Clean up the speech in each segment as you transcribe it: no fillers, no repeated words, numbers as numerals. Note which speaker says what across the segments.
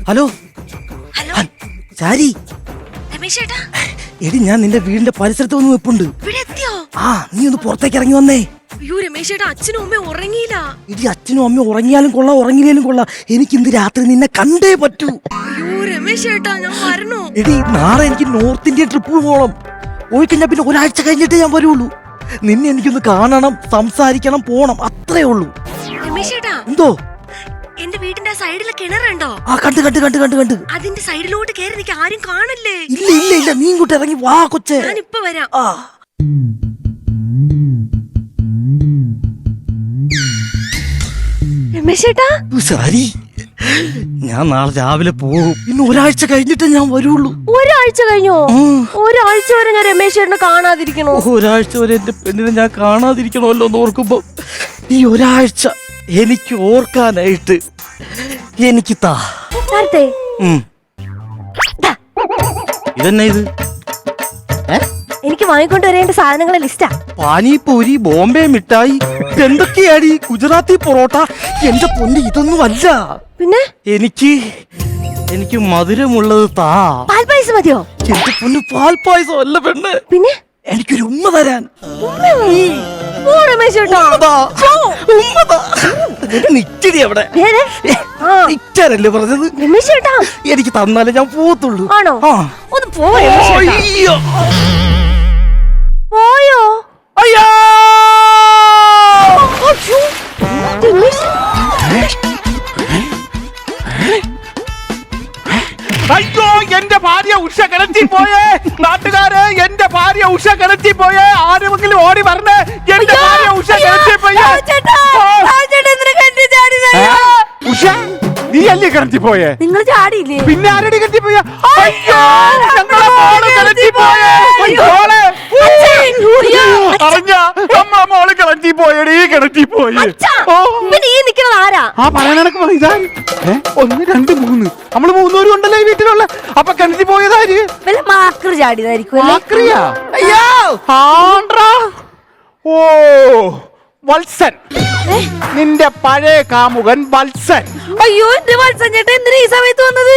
Speaker 1: Hello
Speaker 2: hello
Speaker 1: Shari,
Speaker 2: Ramesh ചേട്ടാ,
Speaker 1: എടി ഞാൻ നിന്റെ വീടിന്റെ പരിസരത്ത് വന്ന് നിൽപ്പുണ്ട്.
Speaker 2: ഇവിടെ എത്തിയോ?
Speaker 1: നീ ഒന്ന് പുറത്തേക്ക് ഇറങ്ങി വന്നേ.
Speaker 2: അയ്യോ രമേശ് ചേട്ടാ, അച്ഛനും അമ്മയും ഉറങ്ങിയില്ല.
Speaker 1: ഇടി അച്ഛനും അമ്മയും ഉറങ്ങിയാലും കൊള്ളാം ഉറങ്ങിയാലും കൊള്ളാം, എനിക്ക് ഇന്ന് രാത്രി നിന്നെ കണ്ടേ പറ്റൂ.
Speaker 2: അയ്യോ രമേശ് ചേട്ടാ, ഞാൻ വരണോ?
Speaker 1: എടി നാളെ എനിക്ക് നോർത്ത് ഇന്ത്യ ട്രിപ്പ് പോകണം. പോയി കഴിഞ്ഞാൽ പിന്നെ ഒരാഴ്ച കഴിഞ്ഞിട്ടേ ഞാൻ വരുള്ളൂ. നിന്നെ എനിക്കൊന്ന് കാണണം, സംസാരിക്കണം, പോണം, അത്രേ ഉള്ളൂ.
Speaker 2: രമേശ് ചേട്ടാ,
Speaker 1: എന്തോ?
Speaker 2: എന്റെ വീടിന്റെ സൈഡിലെ കിണറുണ്ടോ?
Speaker 1: കണ്ട്
Speaker 2: അതിന്റെ സൈഡിലോട്ട് കയറി നിൽക്കാൻ ആരും കാണില്ലേ?
Speaker 1: ഇല്ല നീ ഇങ്ങോട്ട് ഇറങ്ങി വാ കൊച്ചേ.
Speaker 2: ഞാനിപ്പോ വരാം. രമേശ് ചേട്ടാ,
Speaker 1: സാരി, ഞാൻ നാളെ രാവിലെ പോകും. ഇന്ന് ഒരാഴ്ച കഴിഞ്ഞിട്ടേ ഞാൻ വരുള്ളൂ.
Speaker 2: ഒരാഴ്ച കഴിഞ്ഞോ? ഒരാഴ്ച വരെ ഞാൻ രമേശ് ചേട്ടനെ കാണാതിരിക്കണോ?
Speaker 1: ഒരാഴ്ച വരെ എന്റെ പെണ്ണിനെ ഞാൻ കാണാതിരിക്കണമല്ലോ എന്ന് ഓർക്കുമ്പോ ഈ ഒരാഴ്ച എനിക്ക് ഓർക്കാനായിട്ട് എനിക്ക് താ. ഇതെന്നെ ഇത്?
Speaker 2: എനിക്ക് വാങ്ങിക്കൊണ്ട് വരേണ്ട സാധനങ്ങളെ ലിസ്റ്റാ.
Speaker 1: പാനിപൂരി, ബോംബെ മിഠായി, എന്തൊക്കെയാടി, ഗുജറാത്തി പൊറോട്ട. എന്റെ പൊന്ന് ഇതൊന്നും അല്ല. പിന്നെ എനിക്ക് മധുരമുള്ളത് താ.
Speaker 2: പാൽപ്പായസം മതിയോ?
Speaker 1: എന്റെ പൊന്ന് പാൽപ്പായസം അല്ല പെണ്ണ്, പിന്നെ എനിക്കൊരു ഉമ്മ തരാൻ. നിക്കടി അവിടെ. നിക്കാനല്ലേ പറഞ്ഞത്? എനിക്ക് തന്നാലേ ഞാൻ പോത്തുള്ളൂ.
Speaker 2: ഒന്ന് പോയോ?
Speaker 1: അയ്യോ
Speaker 3: അയ്യോ, എന്റെ ഭാര്യ ഉഷ കിണറ്റി പോയേ. നാട്ടുകാരെ, എന്റെ ഭാര്യ ഉഷ കിണറ്റി പോയേ. ആരെങ്കിലും ഓടി പറഞ്ഞേ, എന്റെ ഭാര്യ ഉഷ കിണറ്റി പോയേ. ഉഷ, നീ അല്ലേ കിണറ്റി പോയേ?
Speaker 2: നിങ്ങൾ ചാടിയില്ലേ?
Speaker 3: പിന്നെ ആരടി കിണറ്റി പോയ? അയ്യോ, ഞങ്ങളെ മോള് കിണറ്റി പോയേ. അറിഞ്ഞ അമ്മ മോള് കിണറ്റി പോയടി, കിണറ്റി പോയി. ആ പറയാൻ ഇതാര്? 1 2 3 നമ്മള് 3 പേരും ഉണ്ടല്ലോ ഈ വീട്ടിലുള്ള. അപ്പൊ കിണറ്റി പോയതാര്?
Speaker 2: ചാടിയതായിരിക്കും.
Speaker 3: അയ്യോ, ഓ വത്സൻ, നിന്റെ പഴയ കാമുകൻ വത്സൻ.
Speaker 2: അയ്യോ, എന്റെ വത്സൻ ചേട്ടാ എന്തിനാ ഈ സമയത്ത് വന്നത്?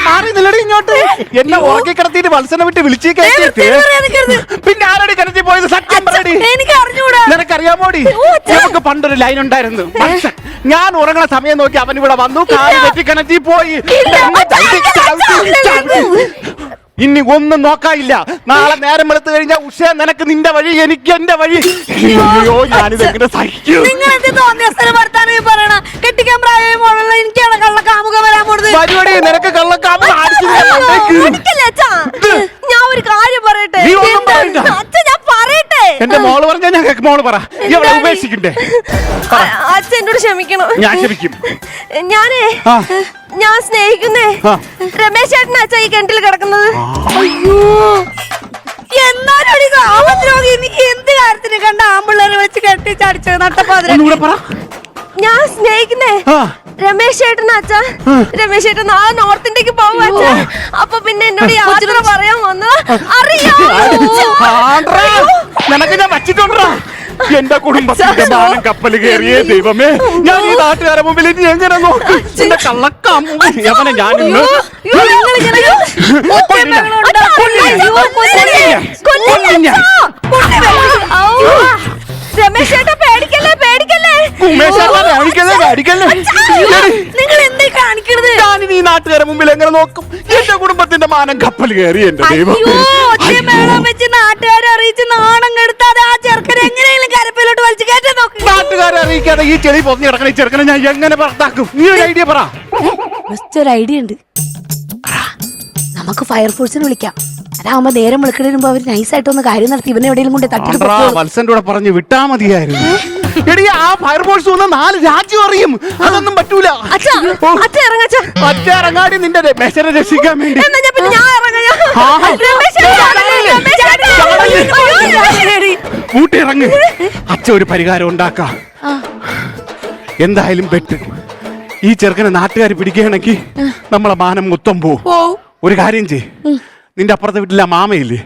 Speaker 3: മാറി നിലടി ഇങ്ങോട്ട്. എന്നെ ഉറക്കി കിടത്തിട്ട് വത്സനെ വിട്ട് വിളിച്ചു കയറ്റി. പിന്നെ ആരോട് കിടത്തി പോയത്? സത്യം പറയടി.
Speaker 2: എനിക്ക് അറിഞ്ഞൂടാ.
Speaker 3: നിനക്കറിയാമോടി, നമുക്ക് പണ്ടൊരു ലൈൻ ഉണ്ടായിരുന്നു. വത്സൻ, ഞാൻ ഉറങ്ങണ സമയം നോക്കി അവൻ ഇവിടെ വന്നു, കാല് തെറ്റി കിണറ്റി പോയി. ഇനി ഒന്നും നോക്കാനില്ല. നാളെ നേരം വെളുത്തു കഴിഞ്ഞാൽ ഉഷ നിനക്ക് നിന്റെ വഴി, എനിക്ക് എന്റെ വഴി. അയ്യോ, ഞാനിതെങ്ങനെ സഹിക്കും? പരിപാടി നിനക്ക് കള്ളക്കാമ.
Speaker 2: ഞാൻ ഒരു കാര്യം പറയട്ടെ. ഞാൻ പറയട്ടെ.
Speaker 3: എന്റെ മോള് പറഞ്ഞാ ഞാൻ മോള് പറ. ഇവിടെ ഉപേക്ഷിക്കണ്ടേ?
Speaker 2: അച്ഛൻ എന്നോട് ക്ഷമിക്കണം.
Speaker 3: ഞാൻ ക്ഷമിക്കും.
Speaker 2: ഞാൻ സ്നേഹിക്കുന്നേ രമേശ് ചേട്ടൻ അച്ഛൻ ഈ കിണറ്റിൽ കിടക്കുന്നത്. അയ്യോ, എന്നാലും കാമദ്രോഹി, നീ എന്ത് കാര്യത്തിന് കണ്ട ആമ്പിള്ളേരെ വെച്ച് കെട്ടിച്ചടിച്ചത്? നട്ടപ്പാതിര. ഞാൻ സ്നേഹിക്കുന്നേ രമേശ് ചേട്ടൻ അച്ഛാ. രമേശ് ചേട്ടൻ ആ നോർത്ത് ഇന്ത്യക്ക് പോവാ അച്ഛാ. അപ്പൊ പിന്നെ എന്നോട് യാത്ര പറയാൻ വന്നത് അറിയാം.
Speaker 3: നിനക്ക് ഞാൻ വച്ചിട്ടുണ്ടാ. എന്റെ കുടുംബത്തിന്റെ മാനം കപ്പൽ കയറിയേ ദൈവമേ. ഞാൻ ഈ നാട്ടുകാരെ മുമ്പിൽ ഇനി എങ്ങനെ നോക്കും? എന്റെ കള്ളക്കാമനെ ഞാനിന്ന്
Speaker 2: രമേശ് ചേട്ടാ പേടിക്കല്ലേ, പേടിക്കല്ലേ. നിങ്ങൾ എന്തേ കാണിക്കണത്?
Speaker 3: ഞാനിനി ഈ നാട്ടുകാരെ മുമ്പിൽ എങ്ങനെ നോക്കും? എന്റെ കുടുംബത്തിന്റെ മാനം കപ്പൽ കയറി എന്റെ ദൈവം.
Speaker 2: വെച്ച് നാട്ടുകാരെ അറിയിച്ച് നാണം കെടുത്താതെ ആ ചെറുക്കനെ എങ്ങനെയെങ്കിലും കരപ്പിലോട്ട് വലിച്ചു കയറ്റാൻ നോക്കും.
Speaker 3: നാട്ടുകാരെ അറിയിക്കാതെ ഈ ചെളി പൊങ്ങി കിടക്കണ ഈ ചെറുക്കനെ ഞാൻ എങ്ങനെ പുറത്താക്കും? നീ ഒരു ഐഡിയ പറ.
Speaker 2: ഒരു ഐഡിയ ഉണ്ട്. നമുക്ക് ഫയർഫോഴ്സിനെ വിളിക്കാം. അതാവുമ്പോ നേരം വിളിക്കുന്നതിന് മുമ്പ് അവർ നൈസായിട്ടൊന്ന് കാര്യം നടത്തി ഇവനെ എവിടെയെങ്കിലും കൊണ്ട് തട്ടിട്ട്
Speaker 3: വത്സന്റെ കൂടെ പറഞ്ഞു വിട്ടാ മതിയായിരുന്നു. എടി, ആ ഫയർഫോഴ്സ് വന്ന് 4 രാജ്യം അറിയും. അതൊന്നും പറ്റൂല. ഇറങ്ങാടി നിന്റെ രമേശനെ രക്ഷിക്കാൻ വേണ്ടി. കൂട്ടിറങ്ങ്. അച്ഛ ഒരു പരിഹാരം ഉണ്ടാക്കാം. എന്തായാലും പെട്ട് ഈ ചെറുക്കനെ നാട്ടുകാർ പിടിക്കുകയാണെങ്കിൽ നമ്മളെ മാനം മൊത്തം പോവും. ഒരു കാര്യം ചെയ്, നിന്റെ അപ്പുറത്തെ വീട്ടിലെ മാമയില്ലേ,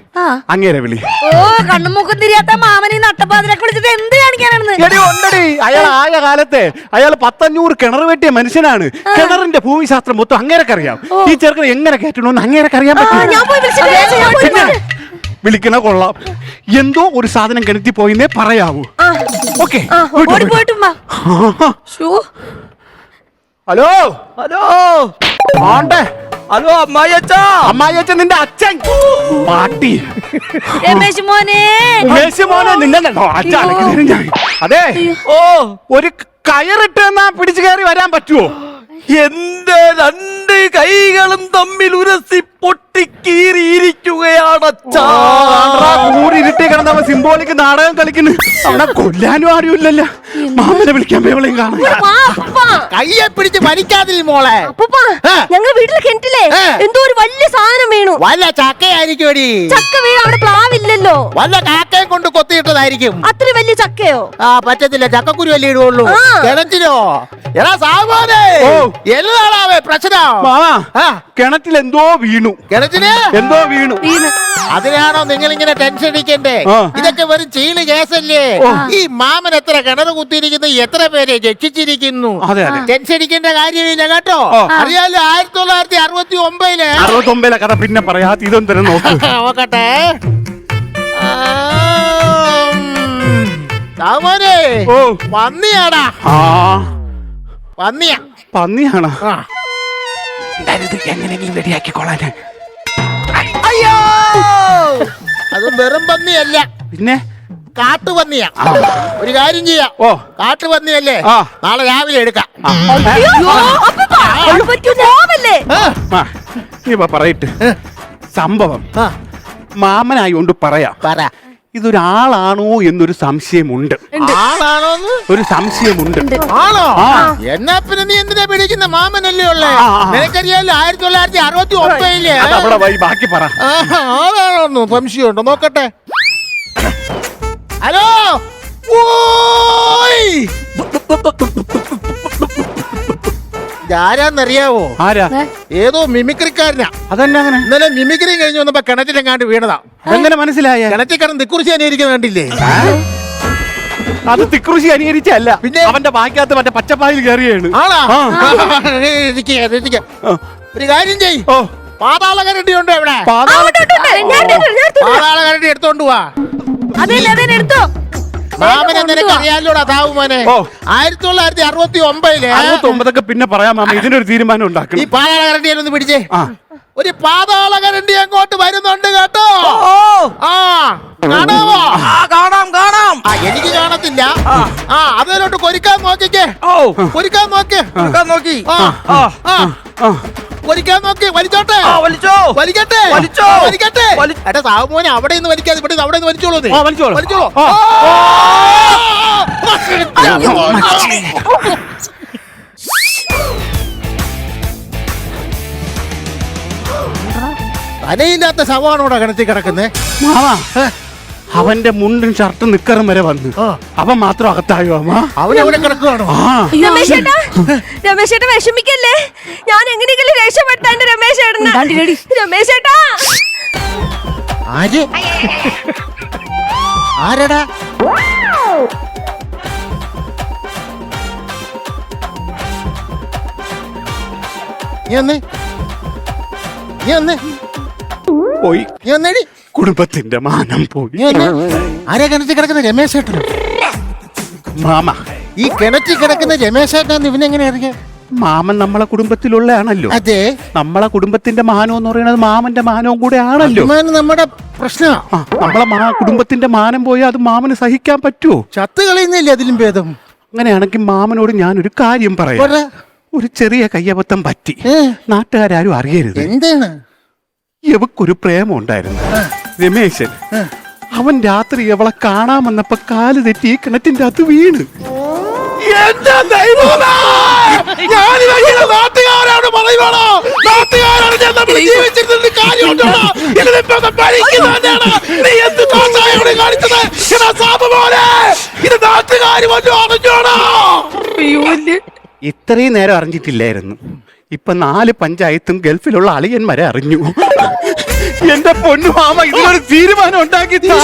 Speaker 3: അങ്ങേരെ വിളി.
Speaker 2: ഓ, കണ്ണുമൂക്കും തിരിയാത്ത മാമനെ നട്ടപ്പാതിരൊക്കെ വിളിച്ചിട്ട് എന്ത് കാണിക്കാനാണെന്ന്?
Speaker 3: എടി ഉണ്ടടി, അയാൾ ആയ കാലത്തെ അയാൾ 500 കിണർ വെട്ടിയ മനുഷ്യനാണ്. കിണറിന്റെ ഭൂമിശാസ്ത്രം മൊത്തം അങ്ങേരക്കറിയാം. ഈ ചെറുക്കൻ എങ്ങനെ കയറ്റണമെന്ന് അങ്ങേരക്കറിയാൻ പറ്റും.
Speaker 2: ഞാൻ പോയി വിളിച്ചിട്ട്
Speaker 3: വിളിക്കണ കൊള്ളാം. എന്തോ ഒരു സാധനം കിണറ്റി പോയിന്നേ പറയാവൂ. ഓക്കെ, ഹലോ
Speaker 1: ഹലോ
Speaker 3: ആണ്ടേ.
Speaker 1: ഹലോ അമ്മായിയച്ചാ.
Speaker 3: അമ്മായിയച്ഛൻ നിന്റെ അച്ഛൻ പാട്ടി.
Speaker 2: രമേശ് മോനെ,
Speaker 3: രമേശ് മോനെ നിന്നെ അച്ഛൻ. അതെ,
Speaker 1: ഓ
Speaker 3: ഒരു കയറിട്ട് എന്നാ പിടിച്ചു കയറി വരാൻ പറ്റുമോ?
Speaker 1: എന്റെ 2 കൈകളും തമ്മിൽ ഉരസി പൊട്ടിക്കീറിയിരിക്കുകയാണ്.
Speaker 3: കൂടിയിരുട്ടി കിടന്നവൻ സിംബോളിക്ക് നാടകം കളിക്കുന്നു. അവിടെ കൊല്ലാനും ആരുമില്ലല്ലോ. മാമനെ വിളിക്കാൻ വേവളയും കാണാം.
Speaker 4: കയ്യെ പിടിച്ച് വലിക്കാതിരി മോളെ.
Speaker 2: ഞങ്ങൾ വീട്ടിലെ കിണറ്റിലെ എന്തോ ഒരു വലിയ സാധനം വീണു.
Speaker 4: വല്ല ചക്കയായിരിക്കും.
Speaker 2: ചക്ക വീണ് അവിടെ പ്ലാവില്ലല്ലോ.
Speaker 4: വല്ല കാക്കയും കൊണ്ട് കൊത്തിയിട്ടതായിരിക്കും.
Speaker 2: അത്ര വലിയ ചക്കയോ?
Speaker 4: പറ്റത്തില്ല, ചക്കക്കുരു അല്ലേ ഇടുള്ളൂ. കിണറ്റിലോ? എടാ സാമാനെ, എന്താണാവേ പ്രശ്നം?
Speaker 3: കിണറ്റിൽ എന്തോ വീണു.
Speaker 4: കിണറ്റില്
Speaker 3: എന്തോ വീണു.
Speaker 4: അതിനാണോ നിങ്ങൾ ഇങ്ങനെ ടെൻഷൻ അടിക്കണ്ടേ? ഇതൊക്കെ വെറും ചീള് കേസല്ലേ. ഈ മാമൻ എത്ര കിണർ കുത്തിയിരിക്കുന്നു, എത്ര പേരെ രക്ഷിച്ചിരിക്കുന്നു. ടെൻഷൻ അടിക്കേണ്ട കാര്യമില്ല കേട്ടോ. അറിയാലോ, 1969
Speaker 3: 69 കഥ പിന്നെ പറയാ. ഇതൊന്നും
Speaker 4: നോക്കട്ടെ. സാമാനെ, പന്നിയാടാ.
Speaker 3: പന്നിയാണോ? എങ്ങനെയെങ്കിലും റെഡിയാക്കിക്കോളാൻ.
Speaker 4: അയ്യോ, അത് വെറും പന്നിയല്ല,
Speaker 3: പിന്നെ
Speaker 4: കാട്ടുപന്നിയാ. ഒരു കാര്യം ചെയ്യാം, കാട്ടുപന്നിയല്ലേ, നാളെ രാവിലെ എടുക്കാം.
Speaker 3: പറയിട്ട് സംഭവം മാമനായോണ്ട് പറയാം. ഇതൊരാളാണോ എന്നൊരു സംശയമുണ്ട്.
Speaker 4: ആളാണോന്ന്
Speaker 3: ഒരു സംശയമുണ്ട്.
Speaker 4: ആണോ? എന്നാ പിന്നെ നീ എന്തിനാ പിടിക്കുന്ന? മാമനല്ലേ ഉള്ളേ. നിനക്കറിയാലോ, 1969
Speaker 3: ബാക്കി പറ.
Speaker 4: ആളാണോന്ന് സംശയമുണ്ടോ? നോക്കട്ടെ. ഹലോ, ആരാന്നറിയാവോ?
Speaker 3: ആരാ?
Speaker 4: ഏതോ മിമിക്രിക്കാരനാ.
Speaker 3: അതന്നെ അങ്ങനെ.
Speaker 4: ഇന്നലെ മിമിക്രി കഴിഞ്ഞ് വന്നപ്പോ കിണറ്റിലെങ്ങാണ്ട് വീണതാ.
Speaker 3: അതെങ്ങനെ മനസ്സിലായ?
Speaker 4: കിണറ്റിൽ കിടന്ന് തിക്കുറിശി അനുകരിക്കുന്ന കണ്ടില്ലേ?
Speaker 3: അത് തിക്കുറിശി അനുകരിച്ചല്ല,
Speaker 4: പിന്നെ
Speaker 3: അവന്റെ ബാക്കിയകത്ത് മറ്റേ പച്ചപ്പായിൽ കയറിയാണ്.
Speaker 4: ഒരു കാര്യം ചെയ്, പാതാള കരണ്ടി ഉണ്ടോ ഇവിടെ? പാതാള കരണ്ടി എടുത്തോണ്ട് പോവാ.
Speaker 2: എടുത്തോ.
Speaker 4: മാമനെ നിനക്ക് അറിയാലോടാ താവുമോനെ.
Speaker 3: 1969 പിന്നെ പറയാം മാമ. ഇതിനൊരു തീരുമാനം ഉണ്ടാക്കണം.
Speaker 4: ഈ പാതാള കരണ്ടി ഒന്ന് പിടിച്ചേ. ഒരു പാതാള കരണ്ടി അങ്ങോട്ട് വരുന്നുണ്ട് കേട്ടോ. കാണാമോ?
Speaker 1: കാണാം കാണാം.
Speaker 4: എനിക്ക് കാണത്തില്ല. അതിലോട്ട് കൊരിക്കാൻ നോക്കിക്കേ. കൊരിക്കാൻ നോക്കി. വലിക്കാൻ നോക്കി. വലിച്ചോട്ടെ. വലിക്കട്ടെ. വലിക്കട്ടെ. എടാ സാവുമോനെ, അവിടെ നിന്ന് വലിക്കാതെ ഇവിടെ അവിടെ നിന്ന് വലിച്ചോളൂ. വലിച്ചോളൂ. തലയില്ലാത്ത ശവമാണോടാ കിണറ്റിൽ കിടക്കുന്നേ?
Speaker 3: അവന്റെ മുണ്ടും ഷർട്ടും നിക്കറും വരെ വന്നു. അവൻ മാത്രം അകത്തായോ അമ്മ?
Speaker 4: അവനെവിടെ കിടക്കുവാണോ?
Speaker 2: രമേശേട്ടാ വിഷമിക്കല്ലേ, ഞാൻ എങ്ങനെയെങ്കിലും രക്ഷപ്പെടുത്താൻ. രമേശേട്ടാ.
Speaker 4: ആരടാ?
Speaker 3: പോയി.
Speaker 4: നീ വന്നേടി.
Speaker 3: കുടുംബത്തിന്റെ മാനം പോയി.
Speaker 4: ആരാ കിണറ്റിൽ കിടക്കുന്ന? രമേശേട്ടൻ.
Speaker 3: മാമ,
Speaker 4: ഈ കിണറ്റിൽ കിടക്കുന്ന രമേശേട്ടൻ ഇവനെങ്ങനെ അറിയാം?
Speaker 3: മാമൻ നമ്മളെ കുടുംബത്തിലുള്ള ആണല്ലോ.
Speaker 4: അതെ,
Speaker 3: നമ്മളെ കുടുംബത്തിന്റെ മാനം എന്ന് പറയുന്നത് മാമന്റെ മാനവും കൂടെ ആണല്ലോ.
Speaker 4: നമ്മുടെ പ്രശ്നം.
Speaker 3: നമ്മളെ കുടുംബത്തിന്റെ മാനം പോയാൽ അത് മാമന് സഹിക്കാൻ പറ്റുമോ?
Speaker 4: ചത്ത് കളയുന്നില്ലേ അതിലും ഭേദം.
Speaker 3: അങ്ങനെയാണെങ്കിൽ മാമനോട് ഞാനൊരു കാര്യം പറയാം. ഒരു ചെറിയ കയ്യബദ്ധം പറ്റി, നാട്ടുകാരും അറിയരുത്.
Speaker 4: എന്താണ്?
Speaker 3: ഇവക്കൊരു പ്രേമം ഉണ്ടായിരുന്നു, രമേശൻ. അവൻ രാത്രി അവളെ കാണാൻ വന്നപ്പോ കാല് തെറ്റി കിണറ്റിന്റെ അകത്ത് വീണ്.
Speaker 4: നാട്ടുകാരോട് പറയുവാണോ? നാട്ടുകാരോട് ജീവിച്ചിരുന്ന കാര്യമുണ്ടോ? ഇത് നാട്ടുകാര് വല്ലതും അറിഞ്ഞോണോ?
Speaker 3: ഇത്രയും നേരം അറിഞ്ഞിട്ടില്ലായിരുന്നു. ഇപ്പൊ 4 പഞ്ചായത്തും ഗൾഫിലുള്ള അളിയന്മാരെ അറിഞ്ഞു. എന്റെ പൊന്നു മാമ ഇതിനൊരു തീരുമാനം ഉണ്ടാക്കി താ.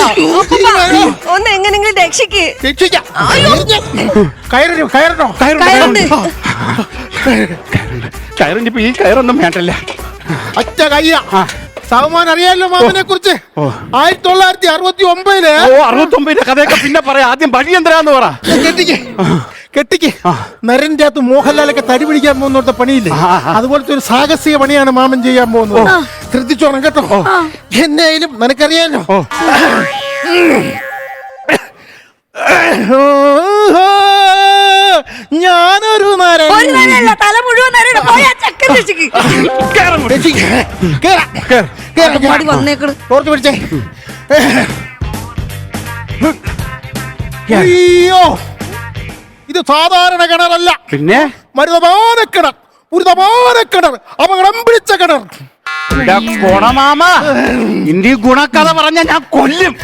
Speaker 2: ഒന്ന് എങ്ങനെങ്കിലും രക്ഷിക്ക്.
Speaker 4: രക്ഷിക്കാം. കയറോ കയറണോ?
Speaker 2: കയറുണ്ട്.
Speaker 3: കയറിഞ്ഞിപ്പോ ഈ കയറൊന്നും വേണ്ടല്ല.
Speaker 4: ഒറ്റ കയ്യ. സാമാൻ അറിയാലോ മാമനെ കുറിച്ച്. 1969
Speaker 3: 69 കഥയൊക്കെ പിന്നെ പറയാം. ആദ്യം വഴി എന്തിനാന്ന് പറ.
Speaker 4: കെട്ടിക്ക് നരന്റെ അകത്ത് മോഹൻലാലൊക്കെ തടി പിടിക്കാൻ പോകുന്നോടത്തെ പണിയില്ലേ, അതുപോലത്തെ ഒരു സാഹസിക പണിയാണ് മാമൻ ചെയ്യാൻ പോകുന്നത്. ശ്രദ്ധിച്ചോണം കേട്ടോ. എന്നായാലും നിനക്കറിയാലോ, ഞാനൊരു
Speaker 2: തല മുഴുവൻ
Speaker 4: ടോർച്ച് പിടിച്ചേ. അയ്യോ, ഇത് സാധാരണ കിണറല്ല,
Speaker 3: പിന്നെ
Speaker 4: മരുതമാന കിണർ, ഉരുതമാന കിണർ, അപകടം പിടിച്ച കിണർ.
Speaker 3: ഗുണമാമ ഇന്ത്യ ഗുണക്കഥ പറഞ്ഞ ഞാൻ കൊല്ലും.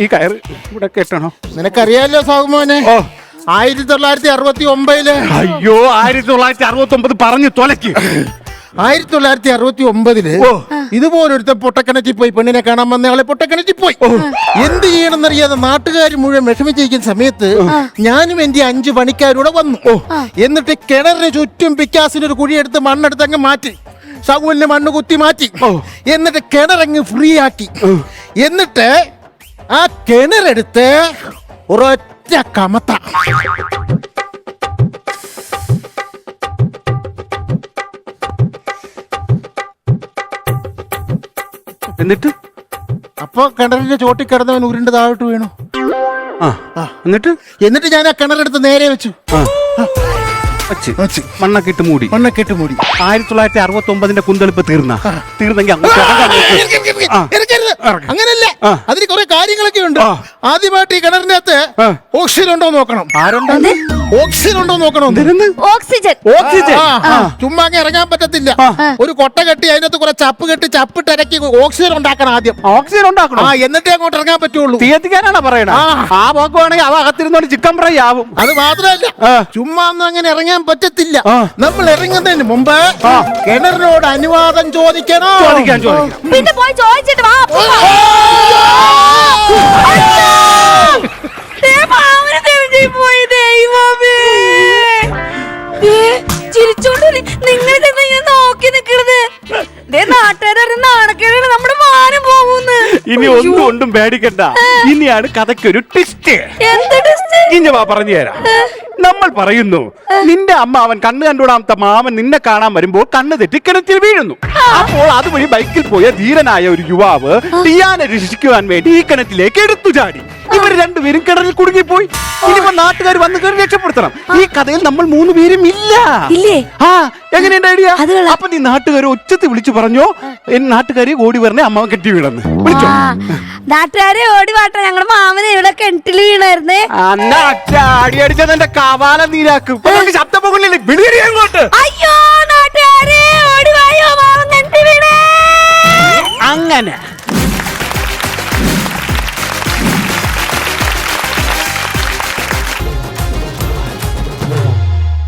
Speaker 3: ഈ കയറ് ഇവിടെ കെട്ടണോ?
Speaker 4: നിനക്കറിയാലോ സാഹുമോനെ, 1969
Speaker 3: അയ്യോ 1969 പറഞ്ഞു തൊലക്ക്.
Speaker 4: 1969 ഇതുപോലൊരുത്ത പൊട്ടക്കിണറ്റിൽ പോയി പെണ്ണിനെ കാണാൻ വന്നയാളെ പൊട്ടക്കിണറ്റിൽ പോയി. എന്ത് ചെയ്യണമെന്നറിയാതെ നാട്ടുകാർ മുഴുവൻ വിഷമിച്ചിരിക്കുന്ന സമയത്ത് ഞാനും എന്റെ 5 പണിക്കാരൂടെ വന്നു. എന്നിട്ട് കിണറിന് ചുറ്റും പിക്കാസിനൊരു കുഴിയെടുത്ത് മണ്ണെടുത്ത് അങ്ങ് മാറ്റി, ശകുലിന് മണ്ണ് കുത്തി മാറ്റി, എന്നിട്ട് കിണറങ്ങ് ഫ്രീ ആക്കി. എന്നിട്ട് ആ കിണറെടുത്ത് ഒരൊറ്റ കമത്ത
Speaker 3: എന്നിട്ട്
Speaker 4: അപ്പൊ കിണറിന്റെ ചോട്ടി കിടന്നവൻ ഉരുണ്ട് താഴോട്ട് വീണു. എന്നിട്ട് ഞാൻ ആ കിണറെടുത്ത് നേരെ വെച്ചു,
Speaker 3: മണ്ണൊക്കെ ഇട്ട് മൂടി. 1969 കുന്തളിപ്പ് തീർന്നെങ്കിൽ
Speaker 4: അങ്ങനല്ല, അതിന് കുറെ കാര്യങ്ങളൊക്കെ ഉണ്ട്. ആദ്യമായിട്ട് ഈ കിണറിന്റെ അകത്ത് ഓക്സിജൻ ഉണ്ടോ നോക്കണം. ഓക്സിജൻ ഉണ്ടോ നോക്കണം.
Speaker 2: ഓക്സിജൻ
Speaker 4: ചുമ്മാ അങ്ങ് ഇറങ്ങാൻ പറ്റത്തില്ല. ഒരു കൊട്ട കെട്ടി അതിനകത്ത് കുറെ ചപ്പ് കെട്ടി ചപ്പിട്ട് ഇറക്കി ഓക്സിജൻ ഉണ്ടാക്കണം. ആദ്യം
Speaker 3: ഓക്സിജൻ ഉണ്ടാക്കണം,
Speaker 4: എന്നിട്ടേ അങ്ങോട്ട് ഇറങ്ങാൻ പറ്റുള്ളൂ.
Speaker 3: തീയത്തിക്കാനാണ് പറയണത്. ആ പോക്കുവാണെങ്കിൽ അവ അകത്തിരുന്നോണ്ട് ചിക്കൻ ഫ്രൈ ആവും.
Speaker 4: അത് മാത്രമല്ല, ചുമ്മാ ഒന്നും അങ്ങനെ ഇറങ്ങാൻ പറ്റത്തില്ല. നമ്മൾ ഇറങ്ങുന്നതിന് മുമ്പ് കിണറിനോട് അനുവാദം ചോദിക്കണം.
Speaker 2: പിന്നെ പോയി ചോദിച്ചിട്ട് വാ. ചിരിച്ചോണ്ട് നിങ്ങൾ നോക്കി നിക്കണത് നാട്ടുകാരെ നാണക്കേടാണ്, നമ്മുടെ മാനം പോകുന്നു.
Speaker 3: ഇനി ഒന്നും പേടിക്കണ്ട, ഇനിയാണ് കഥയ്ക്കൊരു ട്വിസ്റ്റ്. ഇനി വാ പറഞ്ഞു തരാം. നമ്മൾ പറയുന്നു, നിന്റെ അമ്മ അവൻ കണ്ണ് കണ്ടുകൂടാമത്തെ മാമൻ നിന്നെ കാണാൻ വരുമ്പോൾ കണ്ണ് തെറ്റി കിണറ്റിൽ വീഴുന്നു. അപ്പോൾ അതുവഴി ബൈക്കിൽ പോയ ധീരനായ ഒരു യുവാവ് ടിയാനെ രക്ഷിക്കുവാൻ വേണ്ടി ഈ കിണറ്റിലേക്ക് എടുത്തു ചാടി. ഇവർ രണ്ടുപേരും കിണറിൽ കുടുങ്ങിപ്പോയി. ഇനിയിപ്പോ നാട്ടുകാർ വന്ന് കയറി രക്ഷപ്പെടുത്തണം. ഈ കഥയിൽ നമ്മൾ 3 പേരും ഇല്ല. എങ്ങനെയുണ്ട് ഐഡിയ? അപ്പൊ നീ നാട്ടുകാരെ ഒച്ചത്തിൽ വിളിച്ചു പറഞ്ഞോ, നാട്ടുകാരെ ഓടി വരണേ അമ്മ കെട്ടി വീണെന്ന് വിളിച്ചോ.
Speaker 2: നാട്ടുകാരെ ഓടി വാട്ടെ, ഞങ്ങളുടെ മാമനെ ഇവിടെ കിണറ്റിൽ വീണായിരുന്നേ.
Speaker 3: അടി അടിച്ചത് എന്റെ കവാല നീരാക്കും. ശബ്ദം പോകില്ലേ, വിളിയടി അങ്ങോട്ട്.
Speaker 2: അയ്യോ നാട്ടുകാരെ ഓടി വായോ, മാമൻ കിണറ്റിൽ വീണേ.
Speaker 3: അങ്ങനെ